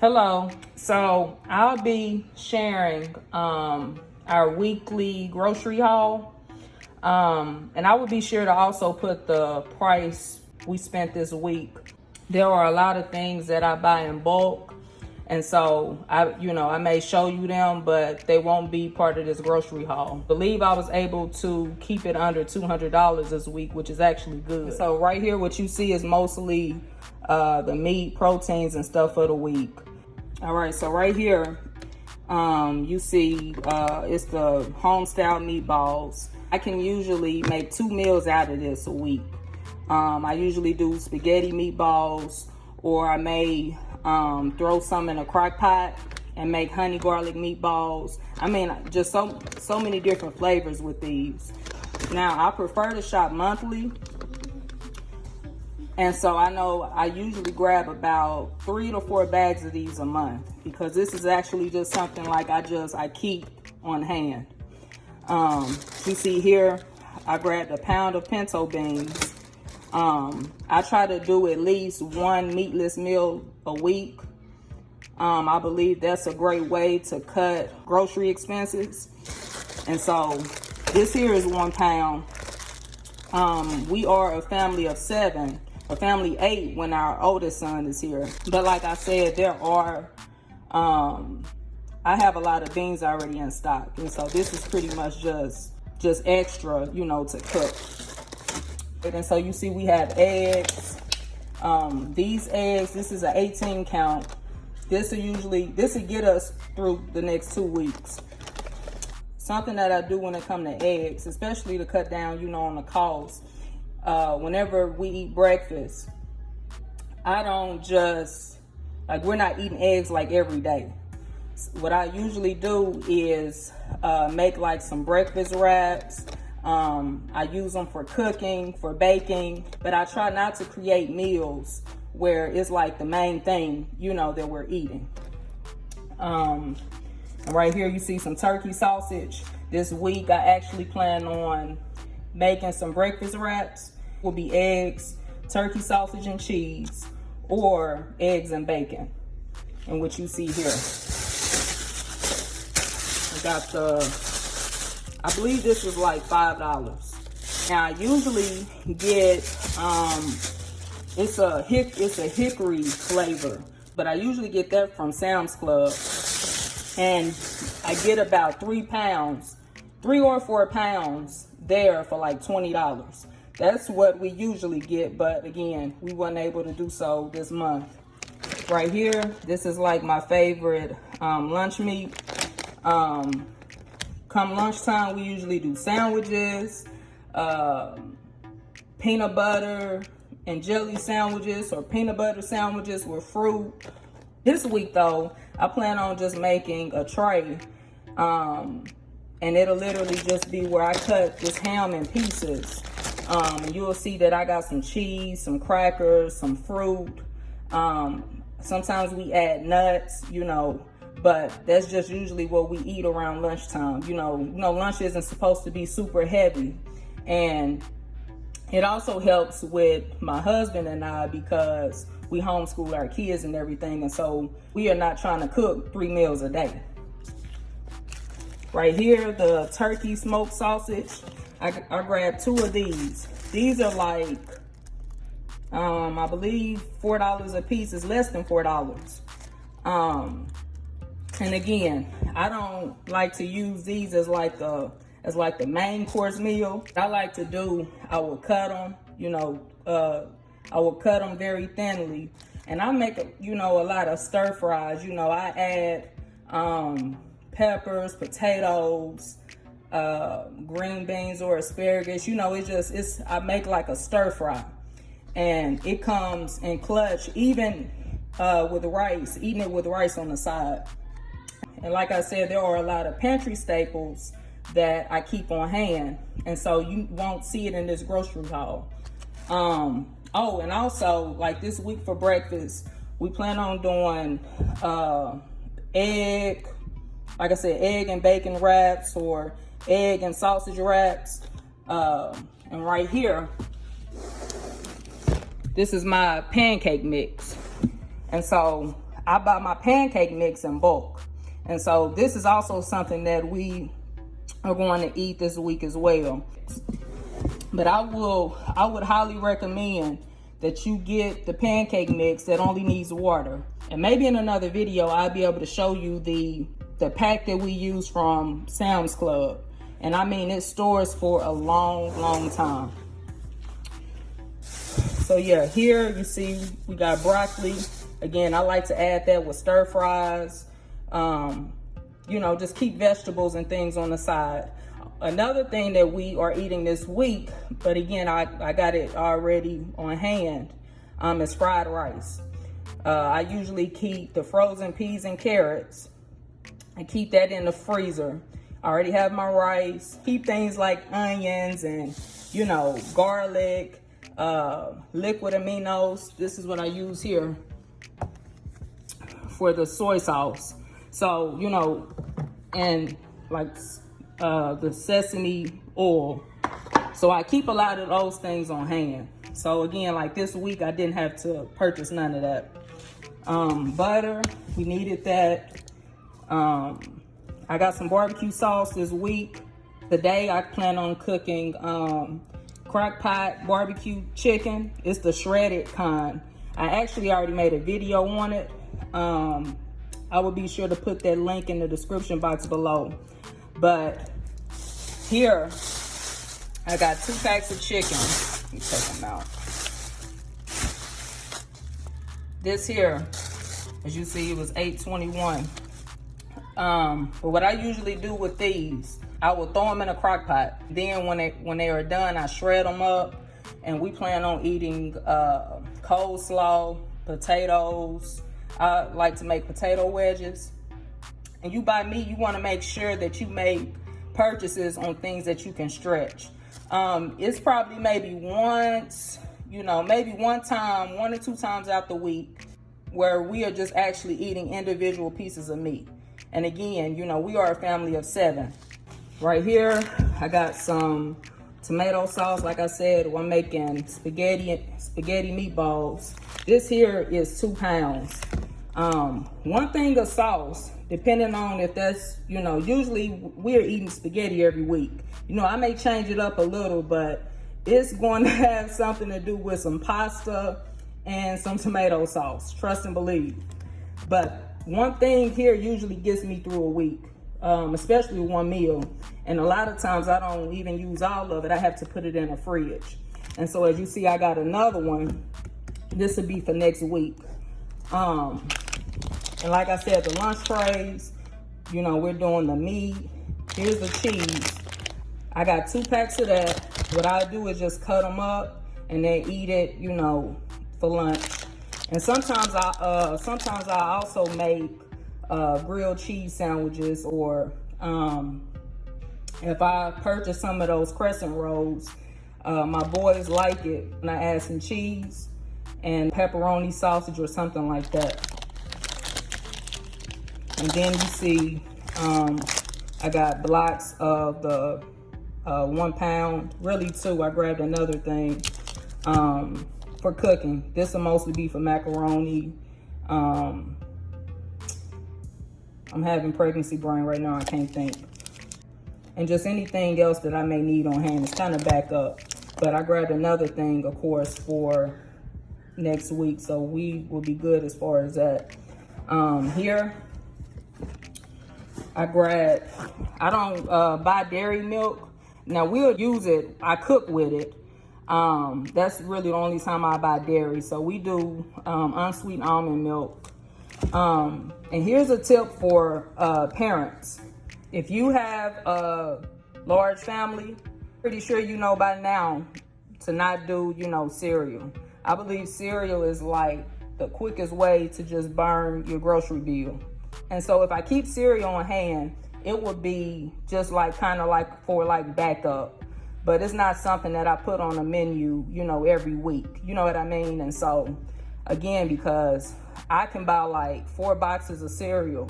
Hello. So I'll be sharing our weekly grocery haul. And I will be sure to also put the price we spent this week. There are a lot of things that I buy in bulk. And so I may show you them, but they won't be part of this grocery haul. I believe I was able to keep it under $200 this week, which is actually good. So right here, what you see is mostly the meat, proteins, and stuff for the week. All right, so right here, you see it's the home-style meatballs. I can usually make 2 meals out of this a week. I usually do spaghetti meatballs, or I may throw some in a crock pot and make honey garlic meatballs. I mean, just so many different flavors with these. Now, I prefer to shop monthly. And so I know I usually grab about 3 to 4 bags of these a month, because this is actually just something like I keep on hand. You see here, I grabbed a pound of pinto beans. I try to do at least 1 meatless meal a week. I believe that's a great way to cut grocery expenses. And so this here is 1 pound. We are a family of 7. A family 8 when our oldest son is here. But like I said, there are, I have a lot of beans already in stock. And so this is pretty much just extra, to cook. And so you see we have eggs. These eggs, this is an 18 count. This will get us through the next 2 weeks. Something that I do when it comes to eggs, especially to cut down, on the cost. Whenever we eat breakfast, I don't we're not eating eggs like every day. What I usually do is make like some breakfast wraps. I use them for cooking, for baking, but I try not to create meals where it's like the main thing, that we're eating. And right here you see some turkey sausage. This week I actually plan on making some breakfast wraps. Will be eggs, turkey sausage and cheese, or eggs and bacon. And what you see here, I got I believe this was like $5. Now I usually get it's a hickory flavor, but I usually get that from Sam's Club, and I get about 3 or 4 pounds there for like $20. That's what we usually get, but again, we weren't able to do so this month. Right here, this is like my favorite lunch meat. Come lunchtime, we usually do sandwiches, peanut butter and jelly sandwiches, or peanut butter sandwiches with fruit. This week though, I plan on just making a tray, and it'll literally just be where I cut this ham in pieces. And you'll see that I got some cheese, some crackers, some fruit. Sometimes we add nuts, but that's just usually what we eat around lunchtime. Lunch isn't supposed to be super heavy. And it also helps with my husband and I, because we homeschool our kids and everything. And so we are not trying to cook 3 meals a day. Right here, the turkey smoked sausage. I grabbed 2 of these. These are like, I believe $4 a piece. Is less than $4. And again, I don't like to use these as like the main course meal. I like to do, I will cut them, I will cut them very thinly. And I make, a lot of stir fries. I add peppers, potatoes, green beans or asparagus. I make like a stir fry, and it comes in clutch, even with rice, eating it with rice on the side. And like I said, there are a lot of pantry staples that I keep on hand, and so you won't see it in this grocery haul. Oh, and also, like this week for breakfast, we plan on doing egg and bacon wraps, or egg and sausage wraps. And right here, this is my pancake mix. And so I buy my pancake mix in bulk. And so this is also something that we are going to eat this week as well. But I would highly recommend that you get the pancake mix that only needs water. And maybe in another video, I'll be able to show you the pack that we use from Sam's Club. And I mean, it stores for a long, long time. So yeah, here you see we got broccoli. Again, I like to add that with stir fries. You know, just keep vegetables and things on the side. Another thing that we are eating this week, but again, I got it already on hand, is fried rice. I usually keep the frozen peas and carrots and keep that in the freezer. I already have my rice. Keep things like onions and, you know, garlic, liquid aminos. This is what I use here for the soy sauce. So, you know, and like the sesame oil. So I keep a lot of those things on hand. So again, like this week, I didn't have to purchase none of that. Butter, we needed that. I got some barbecue sauce this week. Today I plan on cooking crock pot barbecue chicken. It's the shredded kind. I actually already made a video on it. I will be sure to put that link in the description box below. But here, I got 2 packs of chicken. Let me take them out. This here, as you see, it was $8.21. But what I usually do with these, I will throw them in a crock pot. Then when they are done, I shred them up. And we plan on eating coleslaw, potatoes. I like to make potato wedges. And you buy meat, you want to make sure that you make purchases on things that you can stretch. It's probably maybe once, you know, maybe one or two times out the week where we are just actually eating individual pieces of meat. And again, you know, we are a family of 7. Right here, I got some tomato sauce. Like I said, I'm making spaghetti meatballs. This here is 2 pounds. One thing of sauce, depending on if that's, you know, usually we're eating spaghetti every week. You know, I may change it up a little, but it's going to have something to do with some pasta and some tomato sauce, trust and believe. But one thing here usually gets me through a week, especially one meal. And a lot of times I don't even use all of it. I have to put it in a fridge. And so as you see, I got another one. This will be for next week. And like I said, the lunch trays, you know, we're doing the meat. Here's the cheese. I got 2 packs of that. What I do is just cut them up and then eat it, you know, for lunch. And sometimes I also make grilled cheese sandwiches, or if I purchase some of those crescent rolls, my boys like it when I add some cheese and pepperoni sausage or something like that. And then you see, I got blocks of the 1 pound, really 2. I grabbed another thing for cooking. This will mostly be for macaroni. I'm having pregnancy brain right now, I can't think. And just anything else that I may need on hand. It's kind of back up. But I grabbed another thing, of course, for next week. So we will be good as far as that. Here, I don't buy dairy milk. Now we'll use it, I cook with it. That's really the only time I buy dairy. So we do unsweetened almond milk. And here's a tip for parents. If you have a large family, pretty sure you know by now to not do, you know, cereal. I believe cereal is like the quickest way to just burn your grocery bill. And so if I keep cereal on hand, it would be just like kind of like for like backup. But it's not something that I put on a menu, you know, every week. You know what I mean? And so, again, because I can buy like 4 boxes of cereal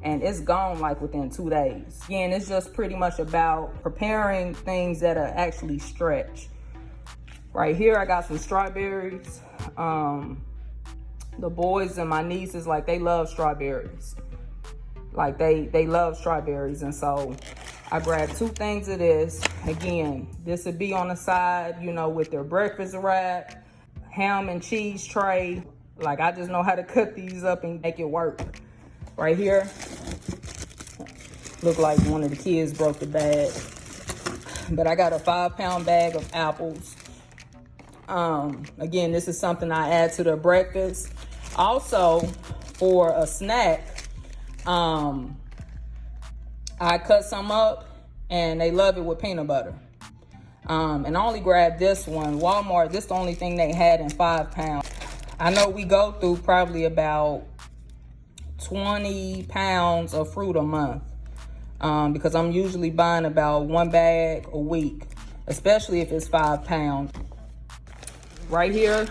and it's gone like within 2 days. Again, it's just pretty much about preparing things that are actually stretch. Right here, I got some strawberries. The boys and my nieces, like, they love strawberries. Like, they love strawberries. And so I grabbed 2 things of this. Again, this would be on the side, you know, with their breakfast wrap, ham and cheese tray. Like, I just know how to cut these up and make it work. Right here, look like one of the kids broke the bag. But I got a 5-pound bag of apples. Again, this is something I add to their breakfast. Also, for a snack, I cut some up and they love it with peanut butter. And I only grabbed this one. Walmart, this is the only thing they had in 5 pounds. I know we go through probably about 20 pounds of fruit a month. Because I'm usually buying about 1 bag a week, especially if it's 5 pounds. Right here,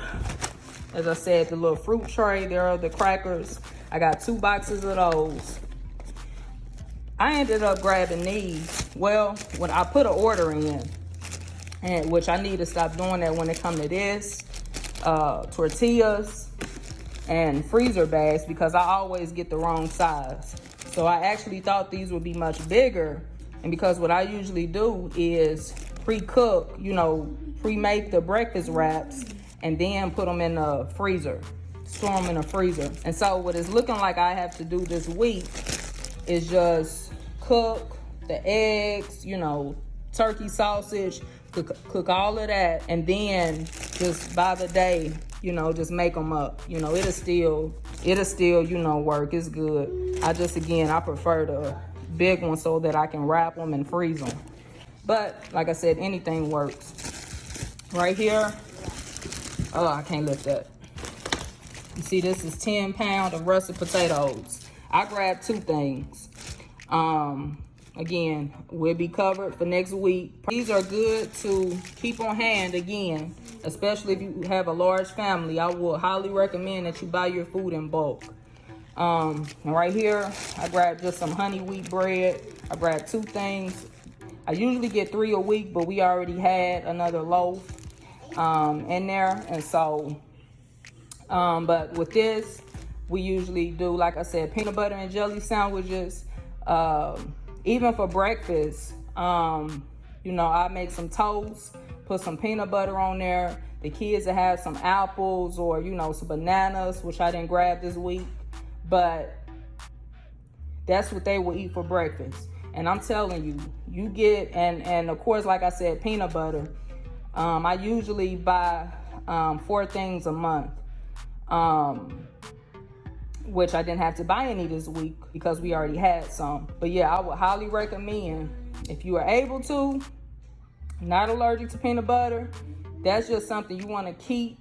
as I said, the little fruit tray, there are the crackers. I got 2 boxes of those. I ended up grabbing these. Well, when I put an order in, and which I need to stop doing that when it comes to this, tortillas and freezer bags, because I always get the wrong size. So I actually thought these would be much bigger. And because what I usually do is pre-cook, you know, pre-make the breakfast wraps and then put them in the freezer, store them in the freezer. And so what it's looking like I have to do this week is just cook the eggs, you know, turkey sausage, cook all of that, and then just by the day, you know, just make them up. You know, it'll still, you know, work. It's good. I prefer the big one so that I can wrap them and freeze them. But like I said, anything works. Right here, oh, I can't lift that. You see, this is 10 pounds of russet potatoes. I grabbed 2 things. Again, we'll be covered for next week. These are good to keep on hand, again, especially if you have a large family. I will highly recommend that you buy your food in bulk. And right here, I grabbed just some honey wheat bread. I grabbed 2 things. I usually get 3 a week, but we already had another loaf in there. And so, but with this, we usually do, like I said, peanut butter and jelly sandwiches. Even for breakfast, you know, I make some toast, put some peanut butter on there. The kids will have some apples or, you know, some bananas, which I didn't grab this week. But that's what they will eat for breakfast. And I'm telling you, you get, and of course, like I said, peanut butter. I usually buy 4 things a month. Which I didn't have to buy any this week because we already had some. But yeah, I would highly recommend, if you are able to, not allergic to peanut butter, that's just something you want to keep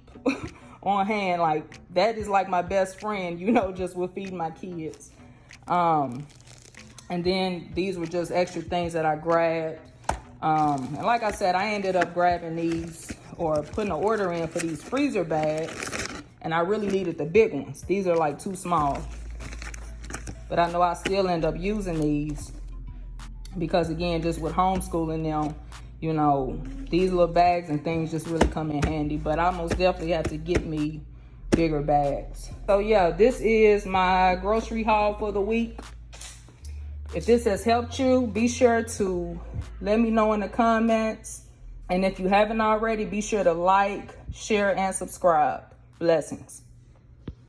on hand. Like, that is like my best friend, you know, just with feeding my kids. And then these were just extra things that I grabbed. And like I said, I ended up grabbing these or putting an order in for these freezer bags. And I really needed the big ones. These are like too small. But I know I still end up using these because, again, just with homeschooling them, you know, these little bags and things just really come in handy. But I most definitely have to get me bigger bags. So yeah, this is my grocery haul for the week. If this has helped you, be sure to let me know in the comments. And if you haven't already, be sure to like, share, and subscribe. Blessings.